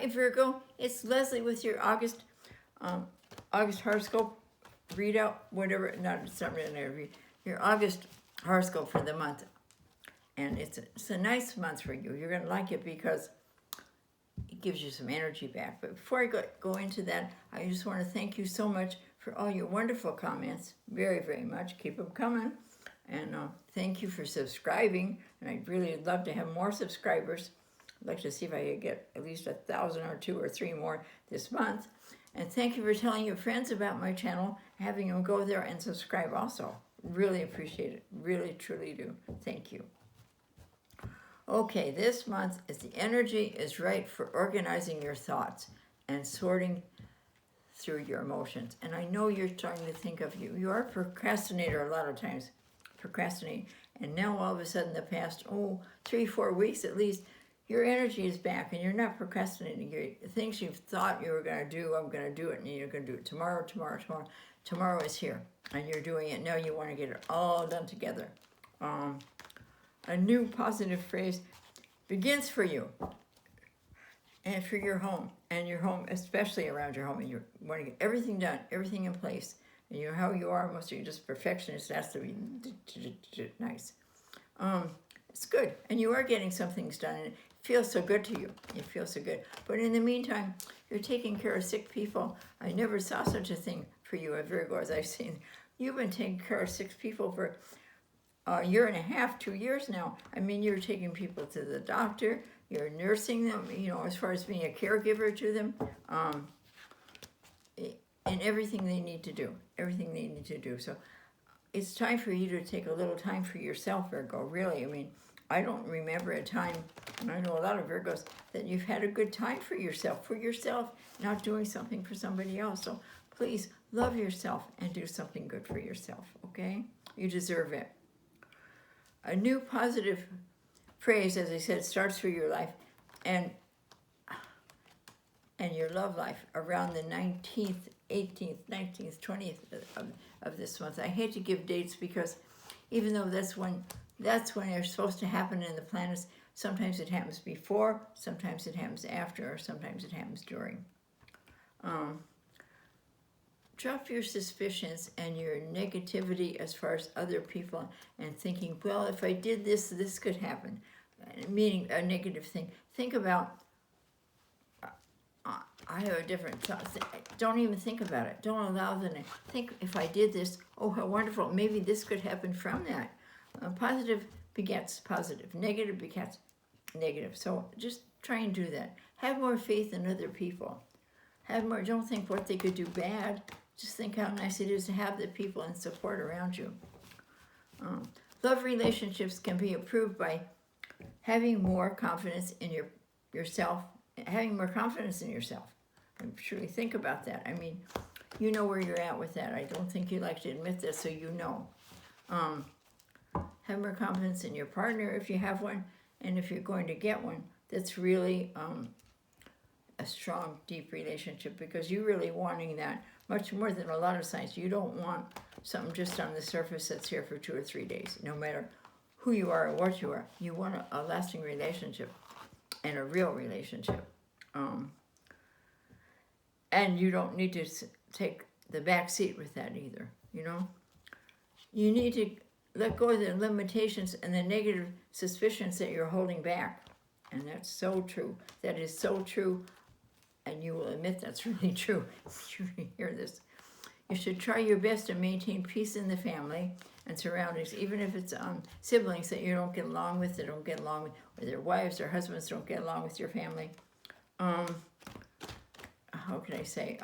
Hi Virgo, it's Leslie with your August horoscope readout, whatever. It's not really an interview. Your August horoscope for the month, and it's a nice month for you. You're gonna like it because it gives you some energy back. But before I go into that, I just want to thank you so much for all your wonderful comments. Very, very much. Keep them coming. And thank you for subscribing. And I'd really love to have more subscribers. I'd like to see if I could get at least 1,000 or 2 or 3 more this month. And thank you for telling your friends about my channel, having them go there and subscribe also. Really appreciate it. Really, truly do. Thank you. Okay, this month is the energy is right for organizing your thoughts and sorting through your emotions. And I know you're starting to think of you. You are a procrastinator a lot of times. Procrastinate. And now all of a sudden the past, 3-4 weeks at least, your energy is back and you're not procrastinating. Things you've thought you were going to do, I'm going to do it, and you're going to do it tomorrow. Tomorrow is here, and you're doing it. Now you want to get it all done together. A new positive phrase begins for you and for your home, and your home, especially around your home, and you want to get everything done, everything in place. And you know how you are, most of you just perfectionists. It has to be nice. It's good, and you are getting some things done, and it feels so good to you. It feels so good. But in the meantime, you're taking care of sick people. I never saw such a thing for you at Virgo as I've seen. You've been taking care of sick people for a year and a half, 2 years now. I mean, you're taking people to the doctor, you're nursing them, as far as being a caregiver to them, and everything they need to do. So it's time for you to take a little time for yourself, Virgo, really. I mean, I don't remember a time, and I know a lot of Virgos, that you've had a good time for yourself, not doing something for somebody else. So please love yourself and do something good for yourself, okay? You deserve it. A new positive phrase, as I said, starts for your life and your love life around the 19th, 18th, 19th, 20th of this month. I hate to give dates because even though that's when they're supposed to happen in the planets, sometimes it happens before, sometimes it happens after, or sometimes it happens during. Drop your suspicions and your negativity as far as other people and thinking, well, if I did this, this could happen. Meaning a negative thing. Think about, I have a different thought. Don't even think about it. Don't allow them to think, if I did this, oh, how wonderful. Maybe this could happen from that. Positive begets positive. Negative begets negative. So just try and do that. Have more faith in other people. Don't think what they could do bad. Just think how nice it is to have the people and support around you. Love relationships can be improved by having more confidence in yourself. Having more confidence in yourself. And truly think about that. I mean, you know where you're at with that. I don't think you like to admit this, so you know. Have more confidence in your partner if you have one, and if you're going to get one, that's really a strong, deep relationship, because you're really wanting that much more than a lot of signs. You don't want something just on the surface that's here for 2 or 3 days, no matter who you are or what you are. You want a lasting relationship and a real relationship. And you don't need to take the back seat with that either, You need to let go of the limitations and the negative suspicions that you're holding back. And that's so true. That is so true. And you will admit that's really true. You hear this. You should try your best to maintain peace in the family and surroundings, even if it's siblings that you don't get along with, or their wives or husbands don't get along with your family. How can I say?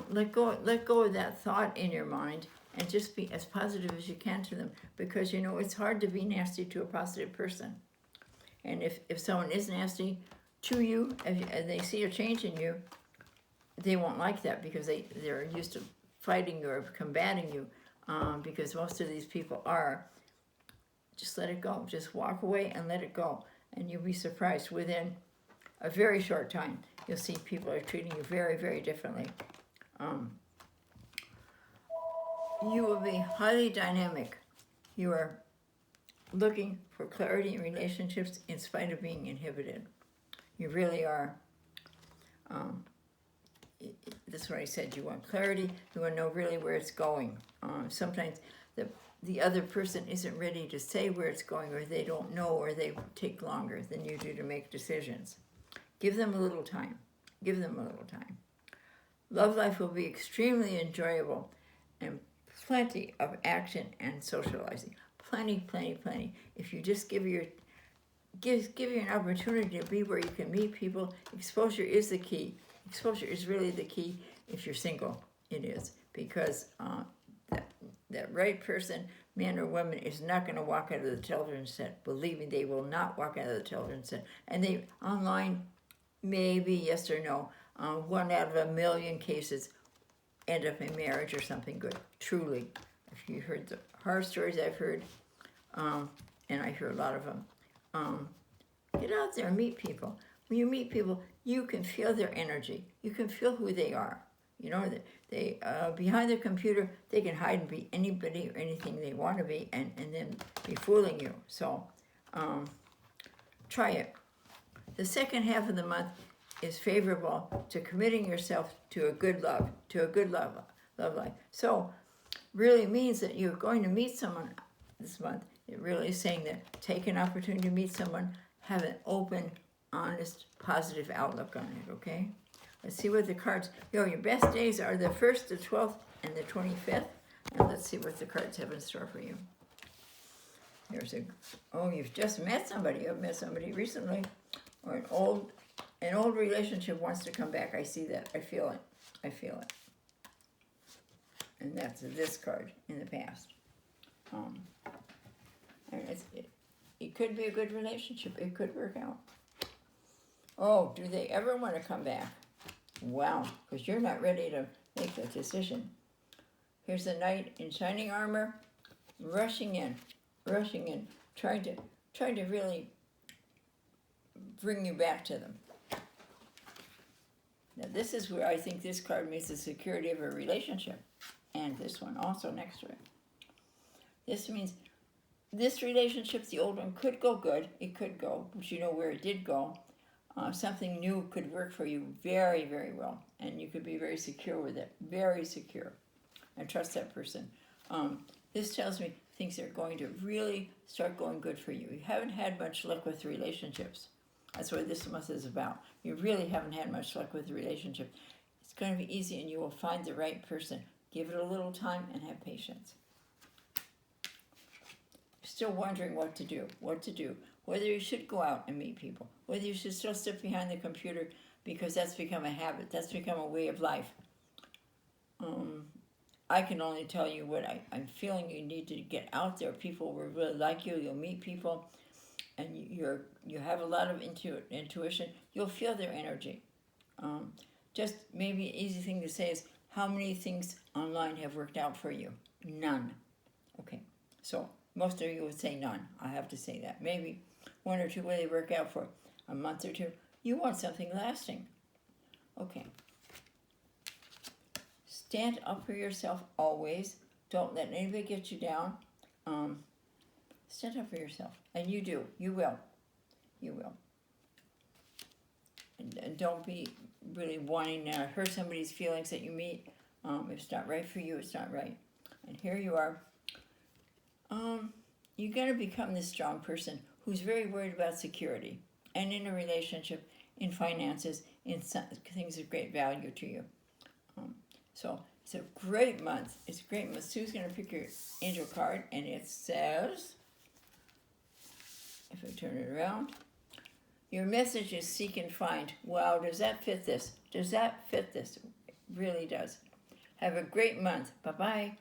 Let go of that thought in your mind and just be as positive as you can to them, because it's hard to be nasty to a positive person. And if someone is nasty to you, and they see a change in you, they won't like that, because they're used to fighting you or combating you, because most of these people are. Just let it go. Just walk away and let it go. And you'll be surprised. Within a very short time, you'll see people are treating you very, very differently. You will be highly dynamic. You are looking for clarity in relationships in spite of being inhibited. You really are. That's what I said. You want clarity. You want to know really where it's going. Sometimes the other person isn't ready to say where it's going, or they don't know, or they take longer than you do to make decisions. Give them a little time. Give them a little time. Love life will be extremely enjoyable, and plenty of action and socializing. Plenty, plenty, plenty. If you just give you an opportunity to be where you can meet people, exposure is the key. Exposure is really the key if you're single. It is, because that right person, man or woman, is not going to walk out of the television set. Believe me, they will not walk out of the television set. And they, online, maybe yes or no, 1 out of 1,000,000 cases end up in marriage or something good. Truly. If you heard the horror stories I've heard, and I hear a lot of them, get out there and meet people. When you meet people, you can feel their energy. You can feel who they are. You know, they behind their computer, they can hide and be anybody or anything they want to be, and then be fooling you. So, try it. The second half of the month is favorable to committing yourself to a good love, love life. So, really means that you're going to meet someone this month. It really is saying that take an opportunity to meet someone, have an open, honest, positive outlook on it, okay? Let's see what the cards, your best days are the 1st, the 12th, and the 25th. And let's see what the cards have in store for you. There's you've just met somebody. You've met somebody recently. Or an old relationship wants to come back. I see that. I feel it. I feel it. And that's this card in the past. And it could be a good relationship. It could work out. Oh, do they ever want to come back? Wow, because you're not ready to make that decision. Here's the knight in shining armor, rushing in, trying to really bring you back to them. Now this is where I think this card means the security of a relationship, and this one also next to it. This means this relationship, the old one, could go good. It could go, but you know where it did go. Something new could work for you very, very well, and you could be very secure with it. Very secure. I trust that person. This tells me things are going to really start going good for you. You haven't had much luck with relationships. That's what this month is about. You really haven't had much luck with a relationship. It's going to be easy, and you will find the right person. Give it a little time and have patience. Still wondering what to do, whether you should go out and meet people, whether you should still sit behind the computer because that's become a habit, that's become a way of life. I can only tell you what I'm feeling. You need to get out there. People will really like you. You'll meet people, and you have a lot of intuition. You'll feel their energy. Just maybe an easy thing to say is, how many things online have worked out for you? None. Okay, so most of you would say none. I have to say that. Maybe 1 or 2 where they work out for a month or 2. You want something lasting. Okay. Stand up for yourself always. Don't let anybody get you down. Stand up for yourself. And you do. You will. You will. And don't be really wanting to hurt somebody's feelings that you meet. If it's not right for you, it's not right. And here you are. You're going to become this strong person who's very worried about security. And in a relationship, in finances, in things of great value to you. So it's a great month. It's a great month. Sue's going to pick your angel card, and it says, if I turn it around, your message is seek and find. Wow, does that fit this? Does that fit this? It really does. Have a great month. Bye-bye.